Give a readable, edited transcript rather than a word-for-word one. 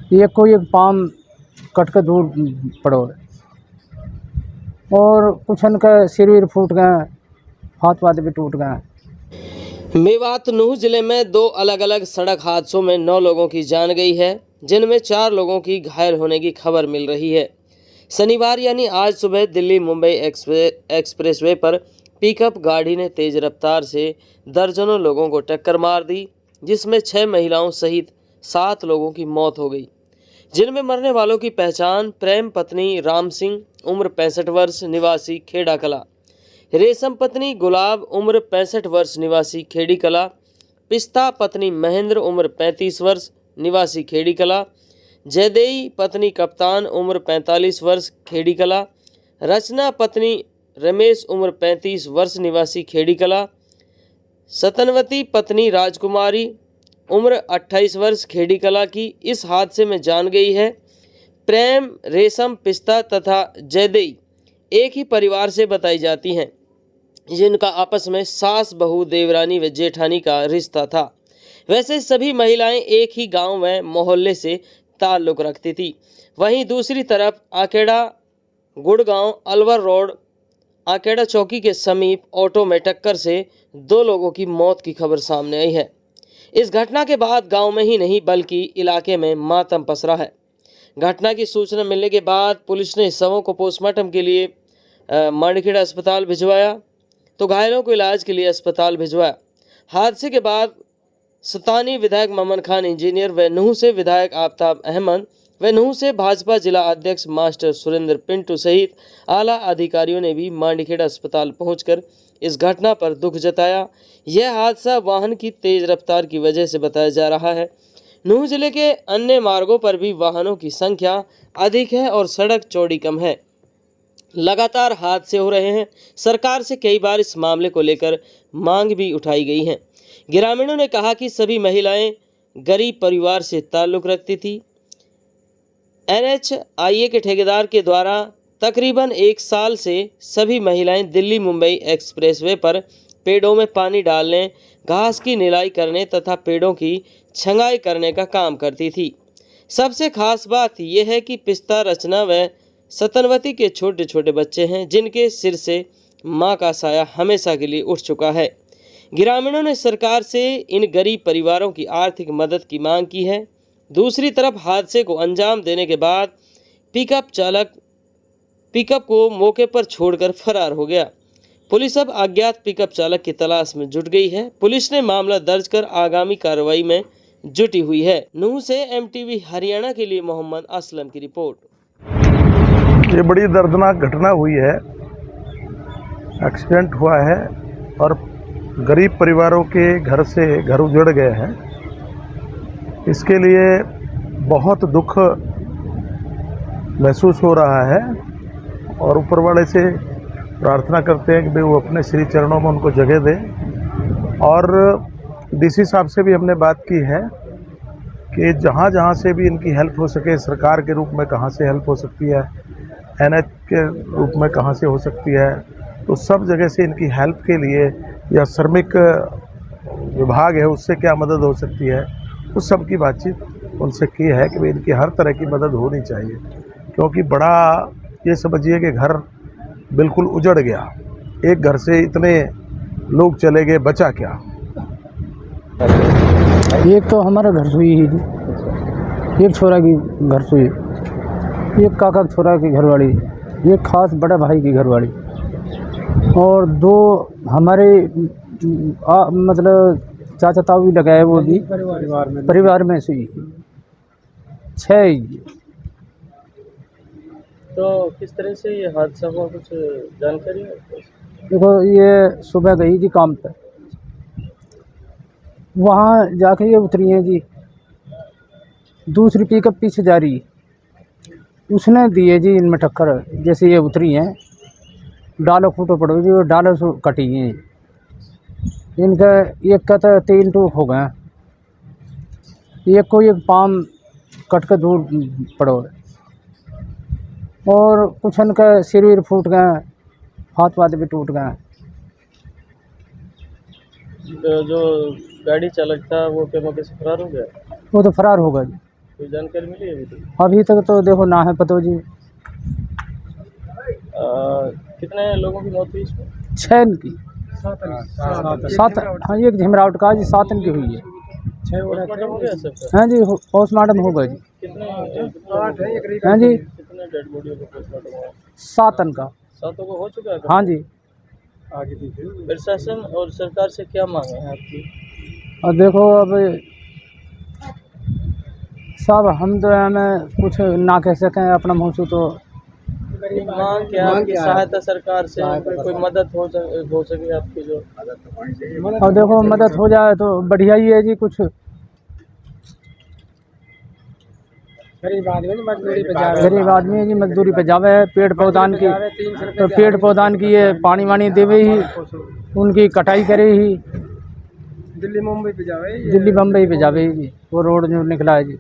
एक को एक पाम कट के दूर पड़ो है और कुछ इनका सिर विर फूट गए, हाथ वाथ भी टूट गए। मेवात नूह जिले में 2 अलग-अलग सड़क हादसों में 9 लोगों की जान गई है, जिनमें 4 लोगों की घायल होने की खबर मिल रही है। शनिवार यानी आज सुबह दिल्ली मुंबई एक्सप्रेसवे पर पिकअप गाड़ी ने तेज रफ्तार से दर्जनों लोगों को टक्कर मार दी, जिसमें 6 महिलाओं सहित 7 लोगों की मौत हो गई, जिनमें मरने वालों की पहचान प्रेम पत्नी राम सिंह उम्र 65 वर्ष निवासी खेड़ा कला, रेशम पत्नी गुलाब उम्र 65 वर्ष निवासी खेड़ी कला, पिस्ता पत्नी महेंद्र उम्र 35 वर्ष निवासी खेड़ी कला, जयदेई पत्नी कप्तान उम्र 45 वर्ष खेड़ी कला, रचना पत्नी रमेश उम्र 35 वर्ष निवासी खेड़ी कला, सतनवती पत्नी राजकुमारी उम्र 28 वर्ष खेड़ी कला की इस हादसे में जान गई है। प्रेम रेशम पिस्ता तथा जयदेई एक ही परिवार से बताई जाती हैं, जिनका आपस में सास बहू देवरानी व जेठानी का रिश्ता था। वैसे सभी महिलाएं एक ही गांव में मोहल्ले से ताल्लुक़ रखती थी। वहीं दूसरी तरफ आकेड़ा गुड़गांव अलवर रोड आकेड़ा चौकी के समीप ऑटो में टक्कर से 2 लोगों की मौत की खबर सामने आई है। इस घटना के बाद गांव में ही नहीं बल्कि इलाके में मातम पसरा है। घटना की सूचना मिलने के बाद पुलिस ने शवों को पोस्टमार्टम के लिए मांडखेड़ा अस्पताल भिजवाया तो घायलों को इलाज के लिए अस्पताल भिजवाया। हादसे के बाद स्थानीय विधायक ममन खान इंजीनियर व नूह से विधायक आफ्ताब अहमद व नूह से भाजपा जिला अध्यक्ष मास्टर सुरेंद्र पिंटू सहित आला अधिकारियों ने भी मांडखेड़ा अस्पताल पहुंचकर इस घटना पर दुख जताया। यह हादसा वाहन की तेज रफ्तार की वजह से बताया जा रहा है। नूह जिले के अन्य मार्गों पर भी वाहनों की संख्या अधिक है और सड़क चौड़ी कम है। लगातार हादसे हो रहे हैं। सरकार से कई बार इस मामले को लेकर मांग भी उठाई गई है। ग्रामीणों ने कहा कि सभी महिलाएं गरीब परिवार से ताल्लुक़ रखती थी। NHIA के ठेकेदार के द्वारा तकरीबन 1 साल से सभी महिलाएं दिल्ली मुंबई एक्सप्रेसवे पर पेड़ों में पानी डालने, घास की निराई करने तथा पेड़ों की छंगाई करने का काम करती थी। सबसे खास बात यह है कि पिस्ता रचना व सतनवती के छोटे छोटे बच्चे हैं, जिनके सिर से मां का साया हमेशा के लिए उठ चुका है। ग्रामीणों ने सरकार से इन गरीब परिवारों की आर्थिक मदद की मांग की है। दूसरी तरफ हादसे को अंजाम देने के बाद पिकअप चालक पिकअप को मौके पर छोड़कर फरार हो गया। पुलिस अब अज्ञात पिकअप चालक की तलाश में जुट गई है। पुलिस ने मामला दर्ज कर आगामी कार्रवाई में जुटी हुई है। नूह से MTV हरियाणा के लिए मोहम्मद असलम की रिपोर्ट। ये बड़ी दर्दनाक घटना हुई है। एक्सीडेंट हुआ है और गरीब परिवारों के घर उजड़ गए हैं। इसके लिए बहुत दुख महसूस हो रहा है और ऊपर वाले से प्रार्थना करते हैं कि भाई वो अपने श्री चरणों में उनको जगह दे। और DC साहब से भी हमने बात की है कि जहाँ जहाँ से भी इनकी हेल्प हो सके, सरकार के रूप में कहाँ से हेल्प हो सकती है, NH के रूप में कहाँ से हो सकती है, तो सब जगह से इनकी हेल्प के लिए या श्रमिक विभाग है उससे क्या मदद हो सकती है, उस सब की बातचीत उनसे की है कि भाई इनकी हर तरह की मदद होनी चाहिए। क्योंकि बड़ा ये समझिए कि घर बिल्कुल उजड़ गया, एक घर से इतने लोग चले गए, बचा क्या। एक तो हमारा घर सुई ही थी, एक छोरा की घर सुई, एक काका छोरा की घरवाली, एक खास बड़ा भाई की घरवाली और 2 हमारे मतलब चाचा ताऊ भी लगाए, वो भी परिवार में से 6। तो किस तरह से ये हादसा हुआ, कुछ जानकारी है? देखो ये सुबह गई थी काम पे, वहाँ जाके ये उतरी हैं जी, दूसरी पिकअप पीछे जा रही, उसने दिए जी इनमें टक्कर। जैसे ये उतरी हैं, डालो फूटो पड़ो जी, वो डालो से कटी हैं। इनका एक का तो 3 टूक हो गए, एक को एक पाम कट के दूर पड़ो और कुछ इनका सिर विर फूट गए, हाथ वाथ भी टूट गए। जो गाड़ी चालक था वो क्या मौके से फरार हो गया? वो तो फरार हो गया जी। कोई जानकारी मिली अभी तक? अभी तक तो देखो ना है पतो जी। कितने लोगों की मौत हुई इसमें? 6 की 7। हाँ एक झिमरावट का जी 7 की हुई है। पोस्टमार्टम हो गया सबका? हाँ जी पोस्टमार्टम होगा जी। कितने हाँ जी कितने डेड बॉडियों का पोस्टमार्टम हुआ? 7 का। 7 को हो चुका है? हाँ जी। प्रशासन और सरकार से क्या मांगे हैं आपकी? और देखो अब सब हम तो हमें कुछ ना कह सकें अपना मुँह से तो मांग क्या आपकी? सहायता सरकार से कोई मदद हो सके आपकी जो? और देखो मदद हो जाए तो बढ़िया ही है जी। कुछ गरीब आदमी है जी मजदूरी पे जावे है। पेड़ पौधान की तो पेड़ पौधान की ये पानी वानी देवे ही उनकी कटाई करे ही। दिल्ली मुंबई पे जावे ही जी। वो रोड जो निकला है जी।